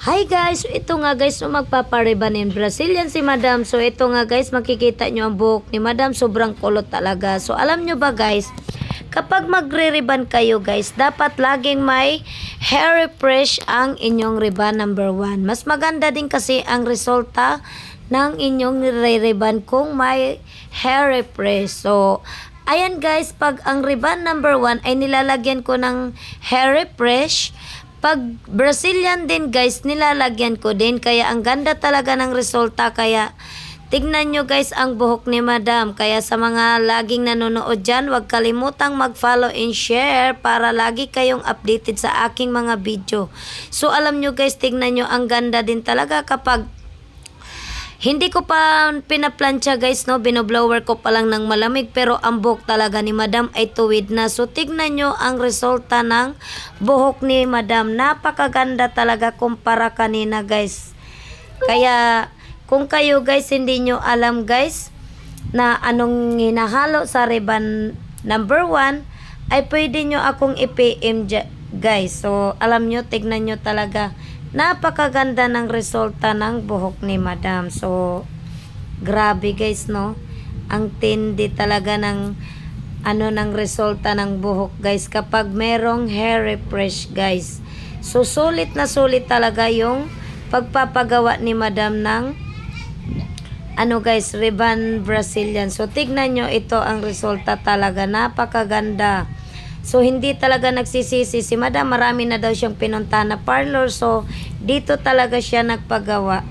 Hi guys, so ito nga guys, so magpapariban in Brazilian si Madam. So ito nga guys, makikita nyo ang buhok ni Madam, sobrang kulot talaga. So alam nyo ba guys, kapag magre-riban kayo guys, dapat laging may hair refresh ang inyong riban number 1. Mas maganda din kasi ang resulta ng inyong nire-riban kung may hair refresh. So ayan guys, pag ang riban number 1 ay nilalagyan ko ng hair refresh, pag Brazilian din guys, nilalagyan ko din. Kaya ang ganda talaga ng resulta. Kaya tignan nyo guys ang buhok ni Madam. Kaya sa mga laging nanonood dyan, huwag kalimutang mag-follow and share para lagi kayong updated sa aking mga video. So alam nyo guys, tignan nyo ang ganda din talaga kapag hindi ko pa pinaplansya guys, no? Binoblower ko pa lang ng malamig, pero ang buhok talaga ni Madam ay tuwid na. So tignan nyo ang resulta ng buhok ni Madam. Napakaganda talaga kumpara kanina guys. Kaya kung kayo guys hindi nyo alam guys na anong hinahalo sa riban number 1, ay pwede nyo akong i-PM guys. So alam nyo, tignan nyo talaga. Napakaganda ng resulta ng buhok ni Madam. So, grabe guys, no? Ang tindi talaga ng ng resulta ng buhok guys kapag merong hair refresh guys. So, sulit na sulit talaga yung pagpapagawa ni Madam ng guys, riban Brazilian. So, tignan nyo, ito ang resulta talaga. Napakaganda. So, hindi talaga nagsisisi si Madam. Marami na daw siyang pinunta na parlor. So, dito talaga siya nagpagawa.